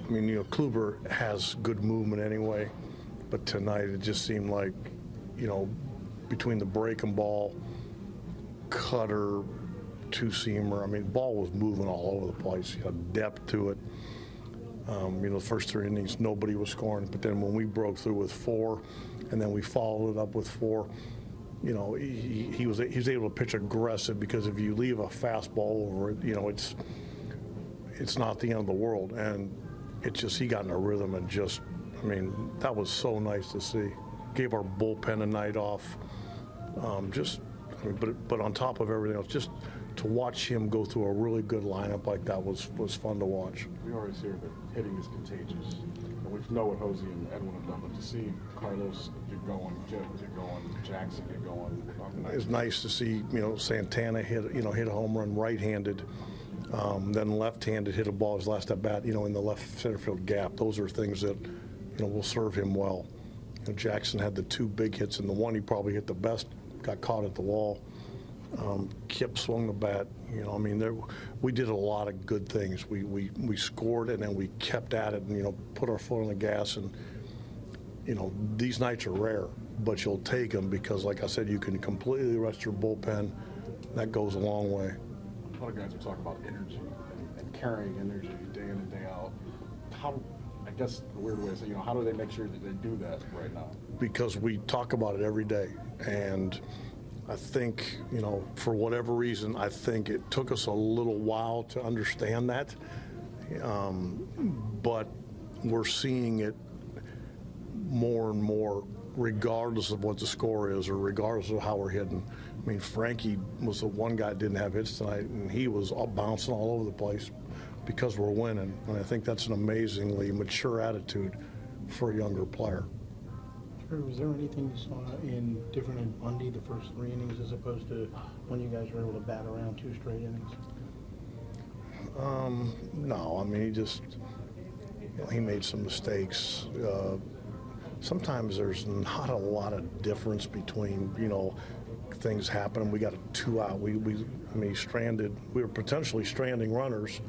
I mean, Kluber has good movement anyway, but tonight it just seemed like, between the breaking ball, cutter, two-seamer, I mean, the ball was moving all over the place. He had depth to it. The first 3 innings, nobody was scoring, but then when we broke through with 4, and then we followed it up with 4, he was able to pitch aggressive, because if you leave a fastball over it, it's not the end of the world. And he got in a rhythm and that was so nice to see. Gave our bullpen a night off. But on top of everything else, just to watch him go through a really good lineup like that was fun to watch. We always hear that hitting is contagious. And we know what Jose and Edwin have done, but to see Carlos get going, Jim get going, Jackson get going. It's nice to see, Santana hit a home run right-handed, then left-handed hit a ball his last at bat, in the left center field gap. Those are things that, will serve him well. Jackson had the 2 big hits, and the one he probably hit the best got caught at the wall. Kip swung the bat. We did a lot of good things. We scored, and then we kept at it, and put our foot on the gas. And these nights are rare, but you'll take them because, like I said, you can completely rest your bullpen. That goes a long way. A lot of guys are talking about energy and carrying energy day in and day out. I guess the weird way to say, how do they make sure that they do that right now? Because we talk about it every day, and I think, for whatever reason, I think it took us a little while to understand that, but we're seeing it more and more, regardless of what the score is or regardless of how we're hitting. I mean, Frankie was the one guy that didn't have hits tonight, and he was bouncing all over the place because we're winning, and I think that's an amazingly mature attitude for a younger player. Was there anything you saw different in Bundy the first 3 innings as opposed to when you guys were able to bat around 2 straight innings? No, I mean, he made some mistakes. Sometimes there's not a lot of difference between, things happen. We got a 2 out. We were potentially stranding runners,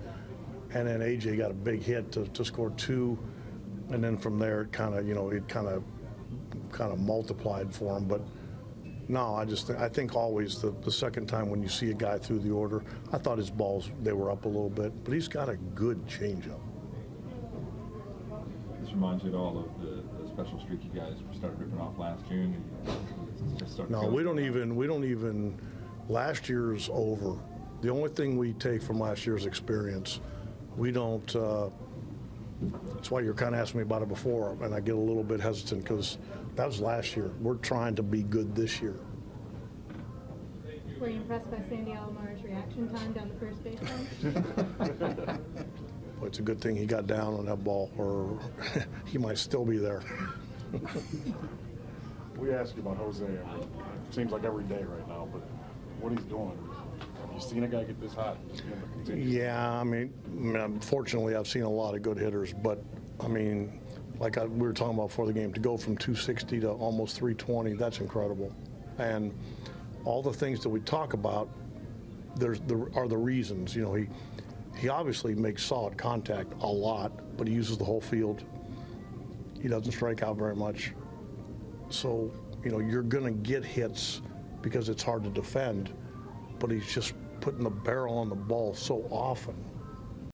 and then AJ got a big hit to score 2, and then from there it kind of multiplied for him. But no, I think always the second time when you see a guy through the order, I thought his balls, they were up a little bit, but he's got a good changeup. This reminds you at all of the special streak you guys started ripping off last June? No, we don't even, last year's over. The only thing we take from last year's experience, we don't, that's why you're kind of asking me about it before, and I get a little bit hesitant because that was last year. We're trying to be good this year. Were you impressed by Sandy Alomar's reaction time down the first baseline? Well, it's a good thing he got down on that ball, or he might still be there. We ask you about Jose. It seems like every day right now, but what he's doing. Have you seen a guy get this hot? Yeah, I mean, unfortunately, I've seen a lot of good hitters, but I mean, we were talking about before the game, to go from 260 to almost 320, that's incredible. And all the things that we talk about, there are the reasons. He obviously makes solid contact a lot, but he uses the whole field. He doesn't strike out very much. So, you're going to get hits because it's hard to defend, but he's just putting the barrel on the ball so often.